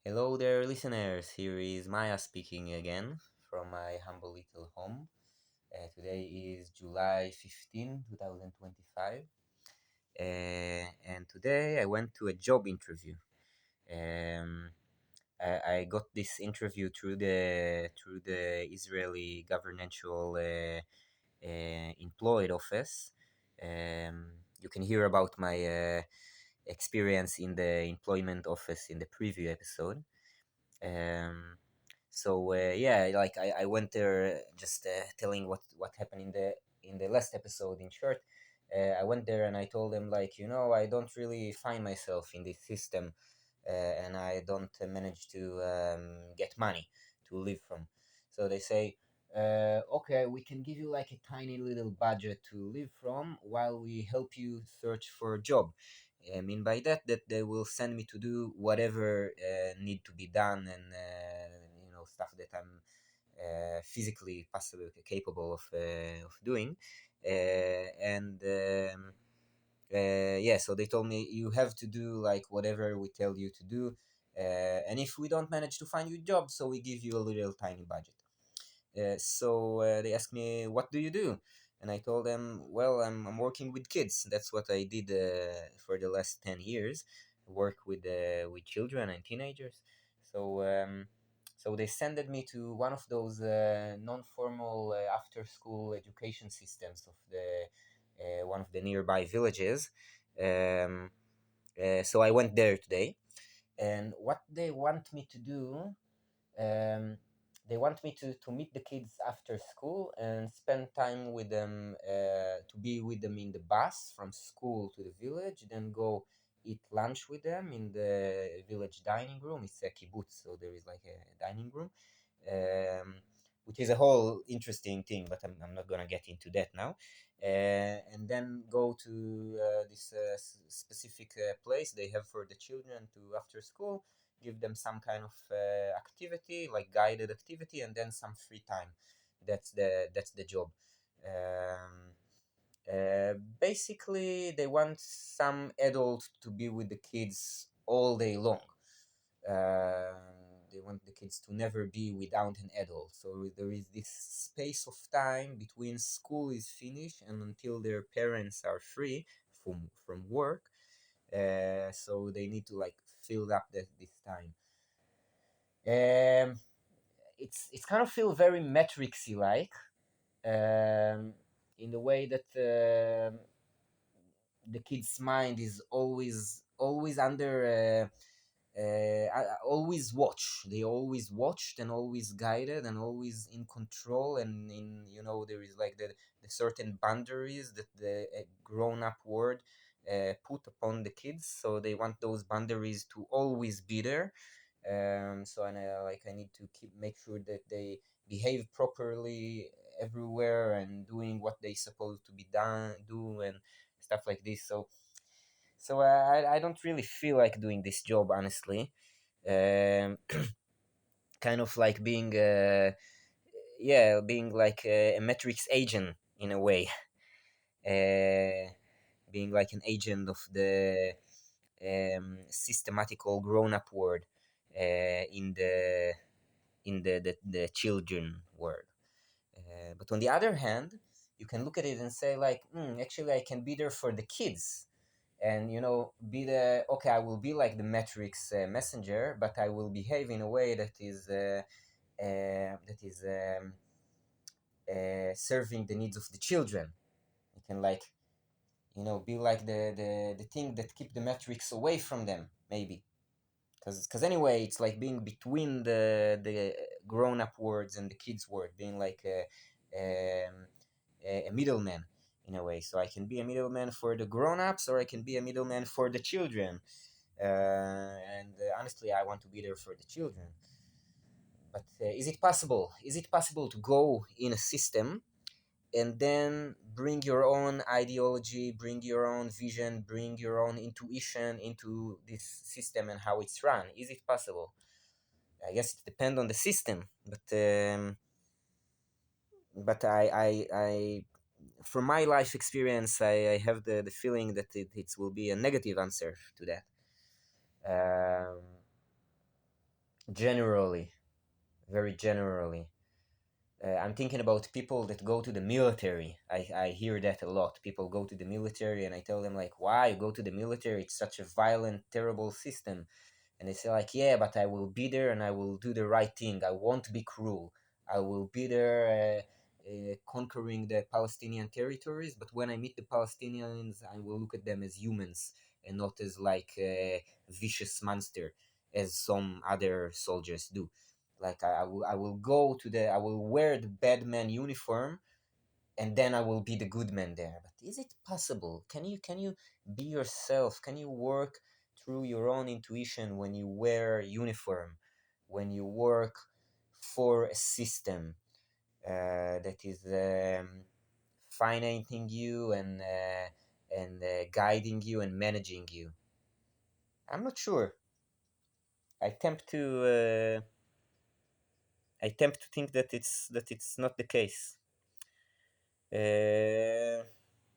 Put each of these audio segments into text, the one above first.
Hello there, listeners. Here is Maya speaking again from my humble little home. Today is July 15, 2025, and today I went to a job interview. Um, I got this interview through the Israeli governmental employed office. You can hear about my experience in the employment office in the preview episode. Um, yeah, like I went there just telling what happened in the last episode in short. I went there and I told them like I don't really find myself in this system, and I don't manage to get money to live from. So they say, okay, we can give you like a tiny little budget to live from while we help you search for a job. I mean by that they will send me to do whatever need to be done, and stuff that I'm physically possibly capable of doing. And Yeah, so they told me you have to do like whatever we tell you to do, and if we don't manage to find you a job, so we give you a little tiny budget. They asked me, what do you do? And I told them, well, I'm working with kids. That's what I did for the last 10 years. Work with children and teenagers. So they sent me to one of those non-formal after-school education systems of the one of the nearby villages. Um, so I went there today, and what they want me to do, um, they want me to meet the kids after school and spend time with them, to be with them in the bus from school to the village, then go eat lunch with them in the village dining room. It's a kibbutz, so there is like a dining room, um, which is a whole interesting thing, but I'm not gonna get into that now. And then go to this specific place they have for the children to after school, give them some kind of activity, like guided activity, and then some free time. That's the job. Um, Basically, they want some adult to be with the kids all day long. They want the kids to never be without an adult. So there is this space of time between school is finished and until their parents are free from work. So they need to like fill up this time. Um, it's kind of feel very Matrixy like, in the way that the kid's mind is always under always watch. They always watched and always guided and always in control, and in there is like the certain boundaries that the grown up world put upon the kids, so they want those boundaries to always be there. So and I need to make sure that they behave properly everywhere and doing what they supposed to be done do and stuff like this. So I don't really feel like doing this job, honestly. um, Kind of like being being like a metrics agent in a way. uh, Being like an agent of the systematical grown-up world, in the children world. But on the other hand, you can look at it and say like, actually I can be there for the kids, and be the okay, I will be like the metrics messenger, but I will behave in a way that is serving the needs of the children. You can like be like the thing that keep the metrics away from them, maybe, because anyway it's like being between the grown up words and the kids word, being like a middleman in a way. So I can be a middleman for the grown ups, or I can be a middleman for the children. And honestly, I want to be there for the children. But is it possible to go in a system and then bring your own ideology, bring your own vision, bring your own intuition into this system and how it's run? Is it possible? I guess it depends on the system, but from my life experience, I have the feeling that it will be a negative answer to that. Um, Generally, very generally. I'm thinking about people that go to the military. I hear that a lot. People go to the military, and I tell them, like, why you go to the military? It's such a violent, terrible system. And they say, like, yeah, but I will be there and I will do the right thing. I won't be cruel. I will be there conquering the Palestinian territories. But when I meet the Palestinians, I will look at them as humans and not as like a vicious monster, as some other soldiers do. Like I will go to the I will wear the bad man uniform, and then I will be the good man there. But is it possible? Can you be yourself? Can you work through your own intuition when you wear uniform, when you work for a system that is financing you and guiding you and managing you? I'm not sure. I tempt to think that it's not the case. Uh,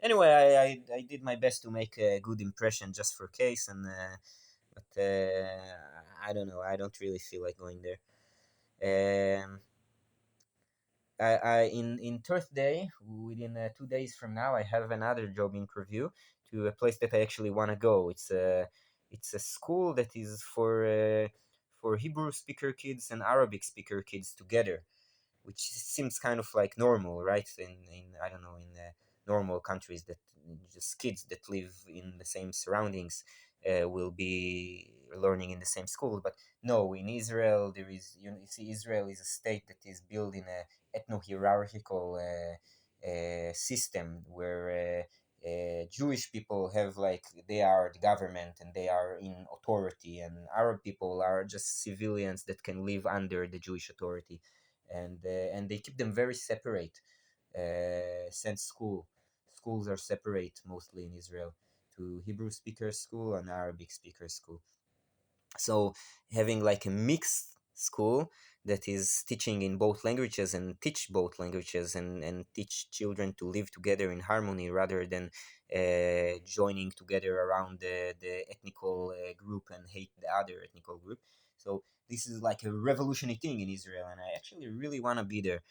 Anyway, I did my best to make a good impression just for case, and but I don't know. I don't really feel like going there. Um, in Thursday, within 2 days from now, I have another job interview to a place that I actually want to go. It's a school that is for Hebrew speaker kids and Arabic speaker kids together, which seems kind of like normal, right? In I don't know, in normal countries, that just kids that live in the same surroundings will be learning in the same school. But no, in Israel there is, you see, Israel is a state that is built in a ethno-hierarchical system where Jewish people have, like, they are the government and they are in authority, and Arab people are just civilians that can live under the Jewish authority, and they keep them very separate. Since schools are separate mostly in Israel, to Hebrew speaker school and Arabic speaker school. So having like a mixed school that is teaching in both languages and teach both languages and teach children to live together in harmony rather than joining together around the ethnical group and hate the other ethnical group. So this is like a revolutionary thing in Israel, and I actually really want to be there.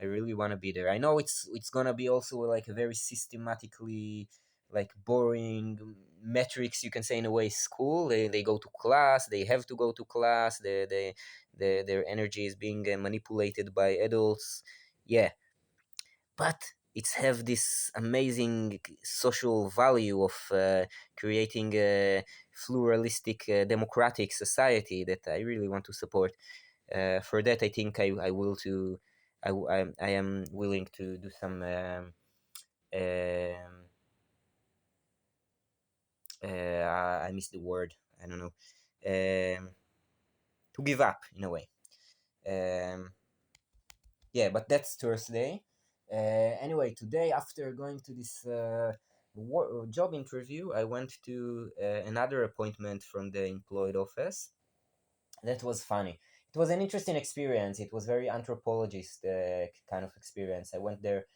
I really want to be there. I know it's gonna be also like a very systematically, like, boring metrics, you can say, in a way, school. They go to class. They have to go to class. Their energy is being manipulated by adults. Yeah, but it's have this amazing social value of creating a pluralistic, democratic society that I really want to support. For that, I think I will to I am willing to do some um, I missed the word. I don't know. To give up in a way. Um, yeah, but that's Thursday. Anyway, today, after going to this job interview, I went to another appointment from the employed office. That was funny. It was an interesting experience. It was very anthropologist kind of experience. I went there.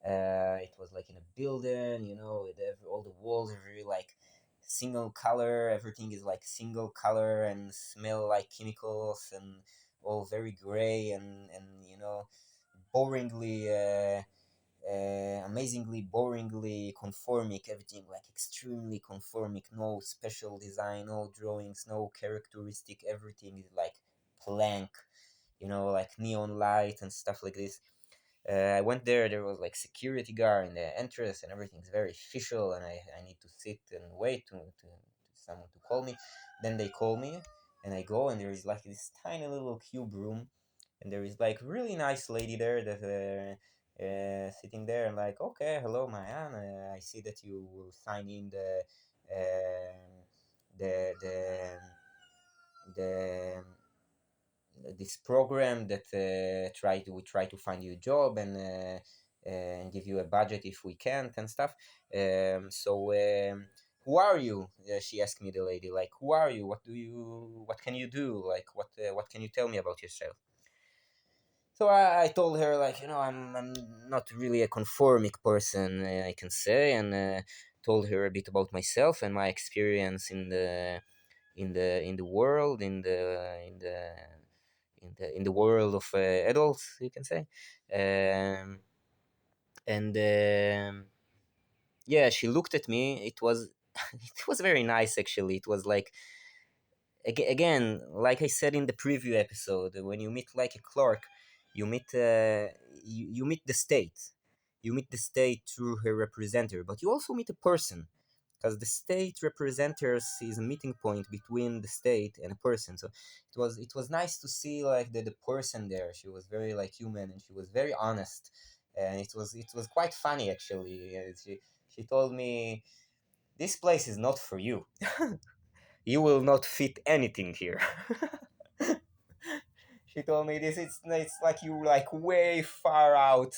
It was like in a building, all the walls are very like single color. Everything is like single color and smell like chemicals and all very gray and boringly. Amazingly boringly conformic, everything like extremely conformic, no special design, no drawings, no characteristic, everything is like plank, like neon light and stuff like this. I went there was like security guard in the entrance and everything's very official, and I need to sit and wait to someone to call me. Then they call me and I go, and there is like this tiny little cube room, and there is like really nice lady there that sitting there, and like, okay, hello, Mayan. I see that you will sign in the the this program that we try to find you a job and give you a budget if we can't and stuff. So who are you? She asked me, the lady, like, who are you? What can you do? Like, what can you tell me about yourself? So I told her, like, I'm not really a conformic person, I can say, and told her a bit about myself and my experience in the world, in the world of adults, you can say. um, and Yeah, she looked at me. It was it was very nice, actually. It was like, again, like I said in the preview episode, when you meet like a clerk, you meet you meet the state. You meet the state through her representative, but you also meet a person, because the state representers is a meeting point between the state and a person. So it was nice to see like the person there. She was very like human, and she was very honest, and it was quite funny, actually. She told me, this place is not for you. You will not fit anything here. She told me this. It's like you like way far out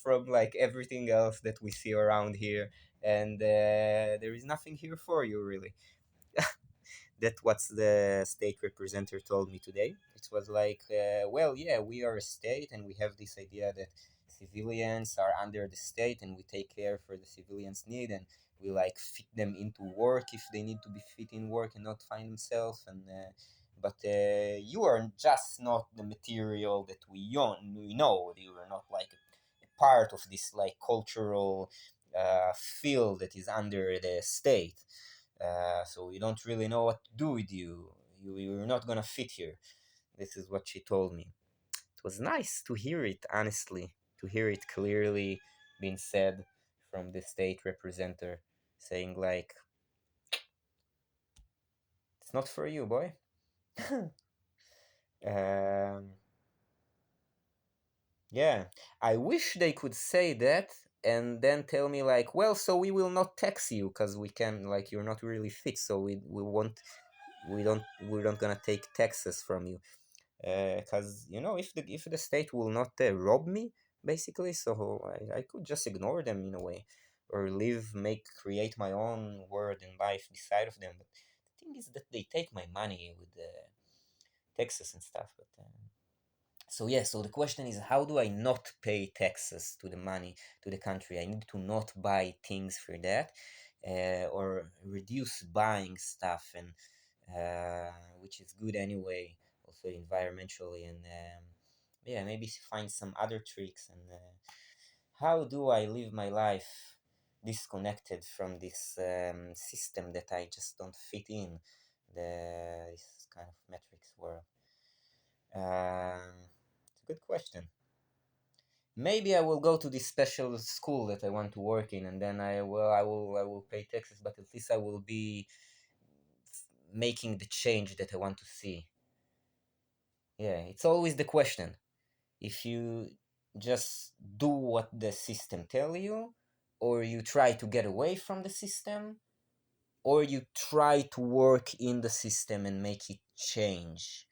from like everything else that we see around here, and there is nothing here for you, really. That's what the state representative told me today. It was like, well, yeah, we are a state, and we have this idea that civilians are under the state, and we take care for the civilians' need, and we like fit them into work if they need to be fit in work and not find themselves. And but you are just not the material that we know. You are not like a part of this like cultural field that is under the state, so we don't really know what to do with you. You're not gonna fit here. This is what she told me. It was nice to hear it, honestly, to hear it clearly being said from the state representative, saying like, it's not for you, boy. um, yeah, I wish they could say that and then tell me like, well, so we will not tax you because we can, like, you're not really fit, so we won't, we're not gonna take taxes from you, because if the state will not rob me, basically, so I could just ignore them in a way, or live, create my own world and life beside of them. But the thing is that they take my money with the taxes and stuff. But so yeah, so the question is, how do I not pay taxes to the money, to the country? I need to not buy things for that, or reduce buying stuff, and which is good anyway, also environmentally, and yeah, maybe find some other tricks. And how do I live my life disconnected from this system that I just don't fit in, this kind of metrics world? It's a good question. Maybe I will go to this special school that I want to work in, and then I will pay taxes, but at least I will be making the change that I want to see. Yeah, it's always the question. If you just do what the system tell you, or you try to get away from the system, or you try to work in the system and make it change.